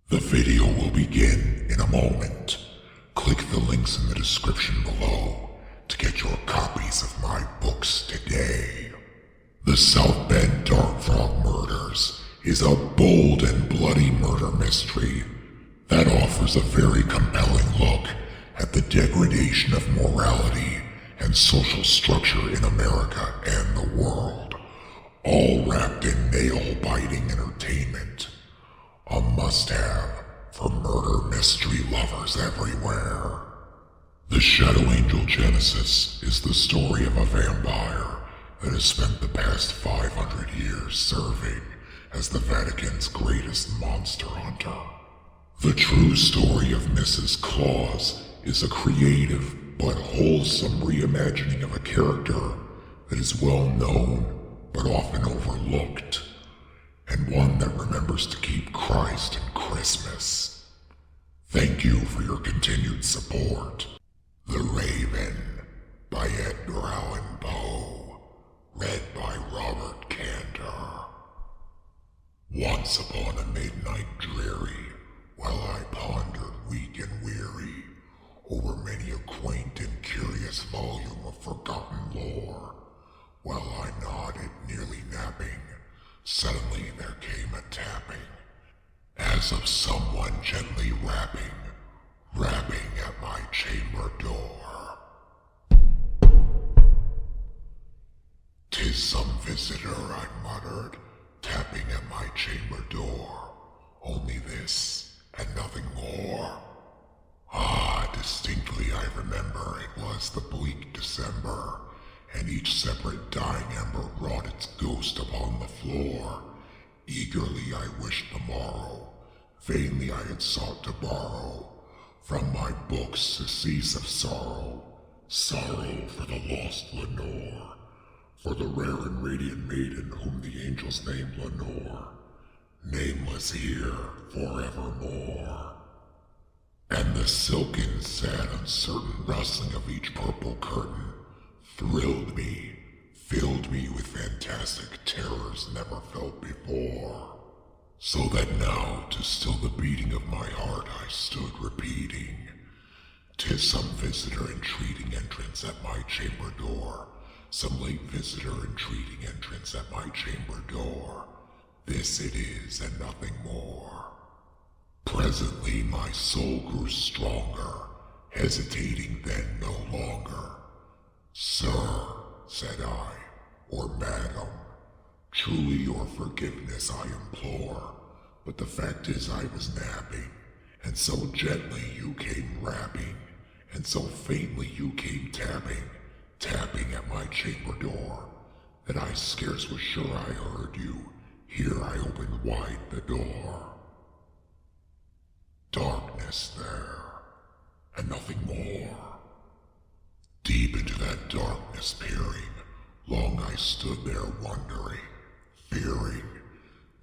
The video will begin in a moment. Click the links in the description below to get your copies of my books today. The South Bend Dark Frog Murders is a bold and bloody murder mystery that offers a very compelling look at the degradation of morality and social structure in America and the world, all wrapped in nail-biting entertainment. A must-have for murder mystery lovers everywhere. The Shadow Angel Genesis is the story of a vampire that has spent the past 500 years serving as the Vatican's greatest monster hunter. The true story of Mrs. Claus is a creative but wholesome reimagining of a character that is well known but often overlooked, and one that remembers to keep Christ in Christmas. Thank you for your continued support. The Raven by Edgar Allan Poe, read by Robert Canter. Once upon a midnight dreary, while I pondered weak and weary over many a quaint and curious volume of forgotten lore, while I nodded, nearly napping, suddenly there came a tapping, as of someone gently rapping at my chamber door. "'Tis some visitor," I muttered, tapping at my chamber door. "Only this, and nothing more." Distinctly I remember it was the bleak December, and each separate dying ember wrought its ghost upon the floor. Eagerly I wished the morrow, vainly I had sought to borrow from my books surcease of sorrow, sorrow for the lost Lenore, for the rare and radiant maiden whom the angels named Lenore, nameless here forevermore. And the silken, sad, uncertain rustling of each purple curtain thrilled me, filled me with fantastic terrors never felt before. So that now, to still the beating of my heart, I stood repeating, "'Tis some visitor entreating entrance at my chamber door, some late visitor entreating entrance at my chamber door. This it is and nothing more." Presently my soul grew stronger, hesitating then no longer. "Sir," said I, "or madam, truly your forgiveness I implore, but the fact is I was napping, and so gently you came rapping, and so faintly you came tapping at my chamber door, that I scarce was sure I heard you. Here I opened wide the door. Darkness there, and nothing more. Deep into that darkness peering, long I stood there wondering, fearing,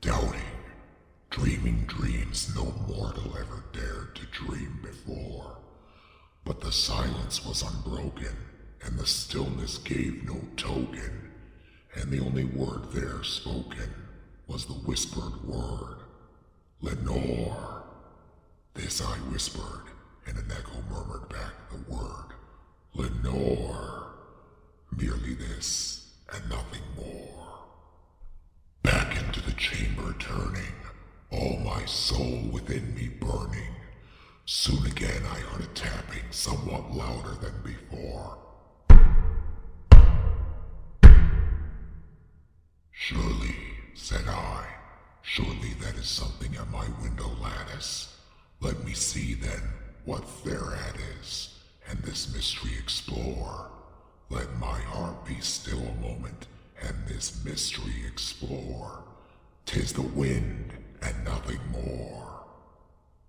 doubting, dreaming dreams no mortal ever dared to dream before. But the silence was unbroken, and the stillness gave no token, and the only word there spoken was the whispered word, "Lenore." This I whispered, and an echo murmured back the word, "Lenore." Merely this, and nothing more. Back into the chamber turning, all my soul within me burning. Soon again I heard a tapping somewhat louder than before. "Surely," said I, "surely that is something at my window lattice. Let me see then what thereat is, and this mystery explore. Let my heart be still a moment, and this mystery explore. 'Tis the wind, and nothing more."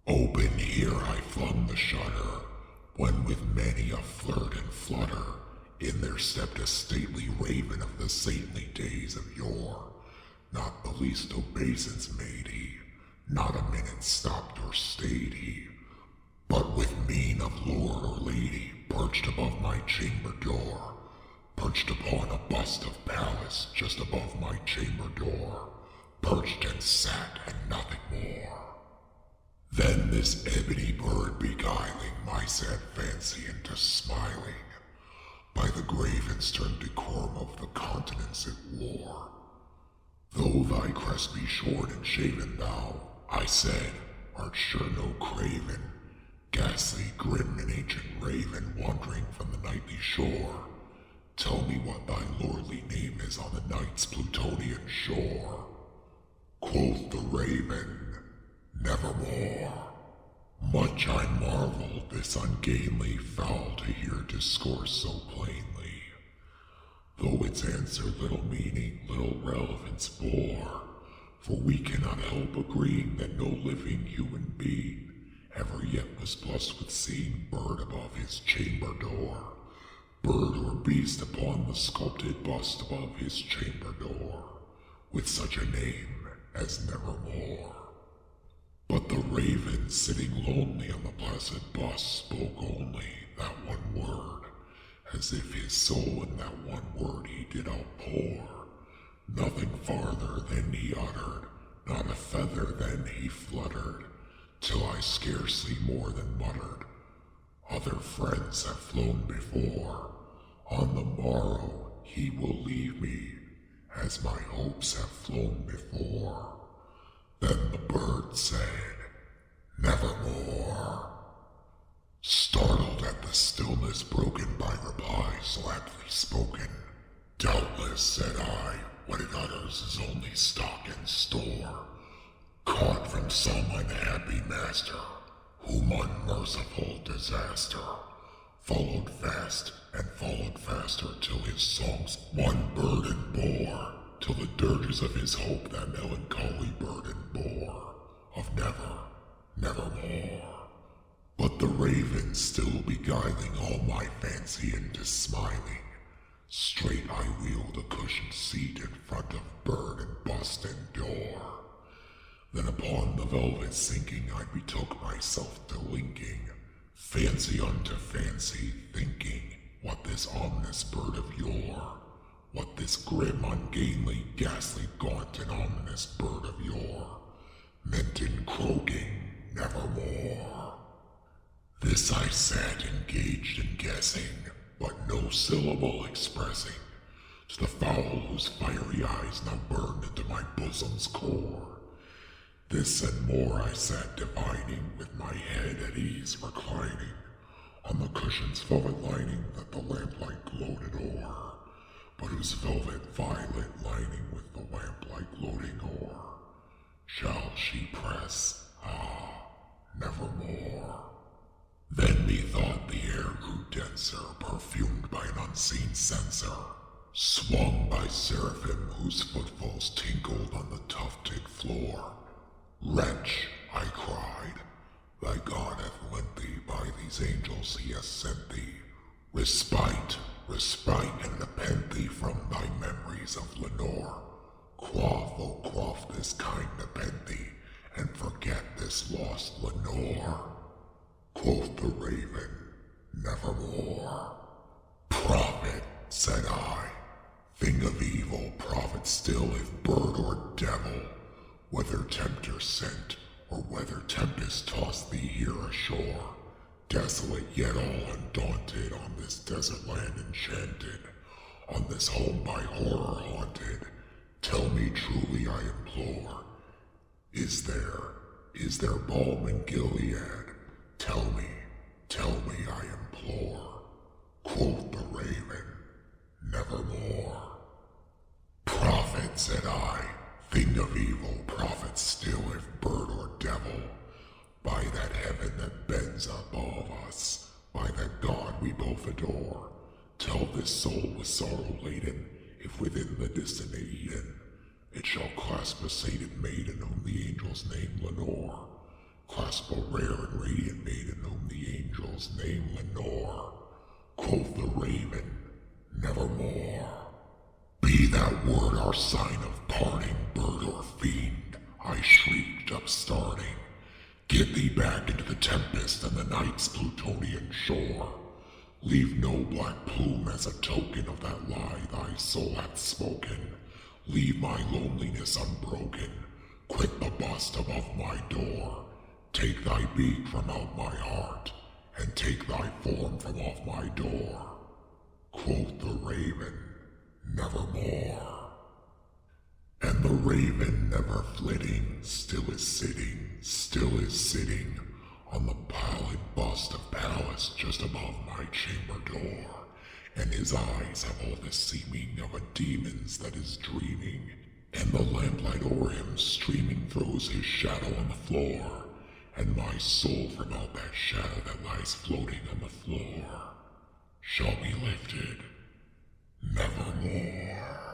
Open here I flung the shutter, when with many a flirt and flutter, in there stepped a stately raven of the saintly days of yore. Not the least obeisance made he, not a minute stopped or stayed he, but with mien of lord or lady perched above my chamber door, perched upon a bust of Pallas just above my chamber door, perched and sat and nothing more. this ebony bird beguiling my sad fancy into smiling, by the grave and stern decorum of the continents it wore. Though thy crest be shorn and shaven, thou, I said, art sure no craven, ghastly, grim, and ancient raven, wandering from the nightly shore. Tell me what thy lordly name is on the night's Plutonian shore. Quoth the raven, nevermore. Much I marveled this ungainly fowl to hear discourse so plainly, though its answer little meaning, little relevance bore. For we cannot help agreeing that no living human being ever yet was blessed with seeing bird above his chamber door, bird or beast upon the sculpted bust above his chamber door, with such a name as Nevermore. But the raven, sitting lonely on the placid bust, spoke only that one word, as if his soul in that one word he did outpour. Nothing farther than he uttered, not a feather then he fluttered, till I scarcely more than muttered, other friends have flown before. On the morrow he will leave me, as my hopes have flown before. Then the bird said, nevermore. Startled at the stillness broken by replies so aptly spoken, doubtless, said I, what it utters is only stock and store, caught from some unhappy master, whom unmerciful disaster followed fast and followed faster, till his songs one burden bore, till the dirges of his hope that melancholy burden bore, of never, nevermore. But the raven still beguiling all my fancy into smiling, straight I wheeled a cushioned seat in front of bird and bust and door. Then upon the velvet sinking I betook myself to linking, fancy unto fancy, thinking what this ominous bird of yore, what this grim, ungainly, ghastly, gaunt, and ominous bird of yore meant in croaking nevermore. This I sat engaged in guessing, but no syllable expressing, to the fowl whose fiery eyes now burned into my bosom's core. This and more I sat divining, with my head at ease reclining on the cushion's velvet lining that the lamplight gloated o'er, but whose velvet violet lining with the lamplight gloating o'er shall she press, nevermore. Then methought the air grew denser, perfumed by an unseen censer, swung by seraphim whose footfalls tinkled on the tufted floor. Wretch, I cried, thy God hath lent thee, by these angels he hath sent thee, respite, respite, and nepenthe from thy memories of Lenore. Quaff, oh quaff this kind nepenthe, and forget this lost Lenore. Quoth the raven, nevermore. Prophet, said I, thing of evil, prophet still, if bird or devil, whether tempter sent, or whether tempest tossed thee here ashore, desolate yet all undaunted, on this desert land enchanted, on this home by horror haunted, tell me truly I implore, is there balm in Gilead? Tell me I implore. Quoth the raven, nevermore. Prophet, said I, thing of evil, prophet still, if bird or devil, by that heaven that bends above us, by that God we both adore, tell this soul with sorrow laden, if within the distant Eden it shall clasp a sated maiden whom the angels name Lenore, clasp a rare and radiant maiden whom the angels name Lenore. Quoth the raven, nevermore. Be that word our sign of parting, bird or fiend, I shrieked, upstarting. Get thee back into the tempest and the night's Plutonian shore. Leave no black plume as a token of that lie thy soul hath spoken. Leave my loneliness unbroken. Quit the bust above my door. Take thy beak from out my heart, and take thy form from off my door. Quoth the raven, nevermore. And the raven, never flitting, still is sitting on the pallid bust of Pallas just above my chamber door, and his eyes have all the seeming of a demon's that is dreaming, and the lamplight o'er him streaming throws his shadow on the floor, and my soul from out that shadow that lies floating on the floor shall be lifted nevermore.